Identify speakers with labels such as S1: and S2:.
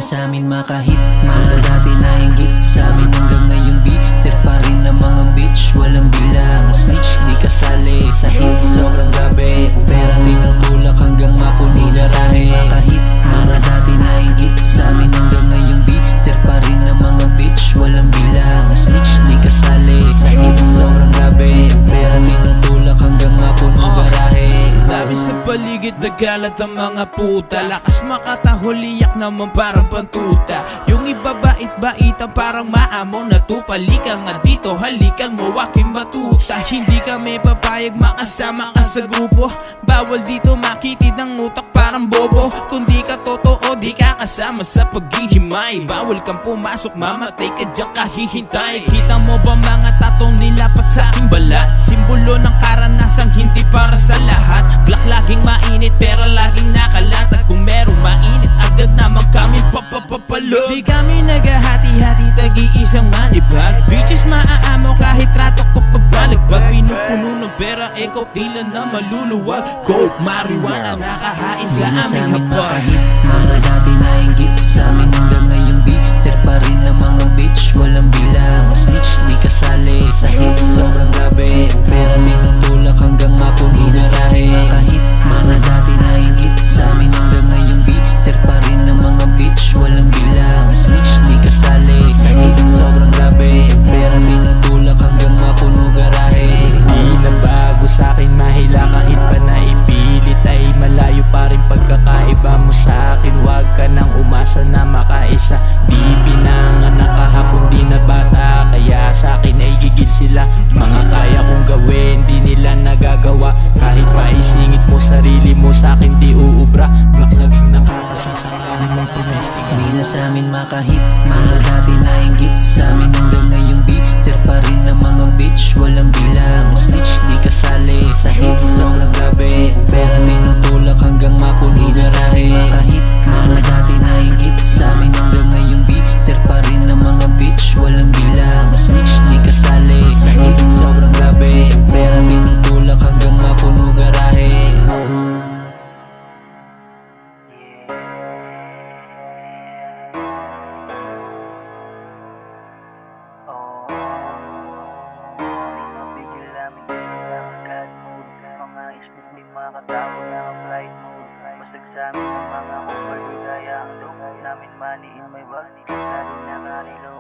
S1: sa amin makahit. Mga dati na hinggit sa amin hanggang ngayon bitter pa rin ang mga bitch. Walang bilang, snitch di kasali sa hit. Sobrang grabe, pera tinutulak hanggang mapuno garahe. Makahit, mga dati na hinggit sa amin hanggang ngayon bitter pa rin ang mga bitch. Walang bilang, snitch di kasali sa hit. Sobrang grabe, pera tinutulak hanggang mapuno garahe.
S2: Dami sa paligid nagkalat ang mga puta. Lakas makatahuliyak naman parang pantuta. Yung iba bait-baitan parang maamo. Natupalikan nga dito, halikan mo aking batuta. Hindi kami papayag makasama ka sa grupo. Bawal dito makitid ng utak parang bobo. Kung di ka totoo, di ka kasama sa paghihimay. Bawal kang pumasok, mamatay ka dyan kahihintay. Kita mo ba mga tatong nilapat sa aking balat? Simbolo ng karanasang hindi para sa lahat. Glock laging mainit pero laging nakalat. At kung merong mainit agad naman kami papapapalo. Di kami naghahati-hati tag-iisang manibag. Bitches maaamo kahit ratok ko pabalagbag. Pinupuno ng pera eko tila na maluluwag. Gold, marijuana nakahain sa aming hapag.
S1: Mga dati na hinggit sa amin hanggang ngayon bitter pa rin ang mga bitch. Walang bilang, snitch di kasali sa hit. Sobrang grabe, pera tinutulak hanggang mapuno garahe. Kahit mga dati na hinggit sa amin hanggang ngayon bitter pa rin ang mga bitch. Walang bilang, snitch di kasali sa hit. Sobrang grabe, pera tinutulak hanggang mapuno garahe.
S3: Di na bago sa'kin mahila kahit pa naipilit. Ay malayo pa rin pagkakaiba mo sa'kin. Huwag ka nang umasa na makaisa. Di pinanganak kahapon, di na bata. Kaya sa'kin ay gigil sila. Mga kaya kong gawin, di nila nagagawa. Kahit pa isingit mo sarili mo sa'kin di uubra. Black laging nakakasasayangin mong pumestiga.
S1: Di na sa amin makahit. Mga dati na hinggit sa amin hanggang ngayon bitter pa rin ang mga bitch. Walang bilang, snitch di kasali sa hit. Sobrang grabe, pera tinutulak hanggang mapuno garahe. Kahit mga dati na hinggit sa amin hanggang ngayon bitter pa rin ang mga bitch. Walang bilang, snitch di kasali sa hit. Sobrang grabe, pera tinutulak hanggang mapuno garahe.
S4: Mga ismit may mga katao na flight mode. Basag sa amin ang mga overligaya. Ang loob namin money in my body. Laging nakarilo.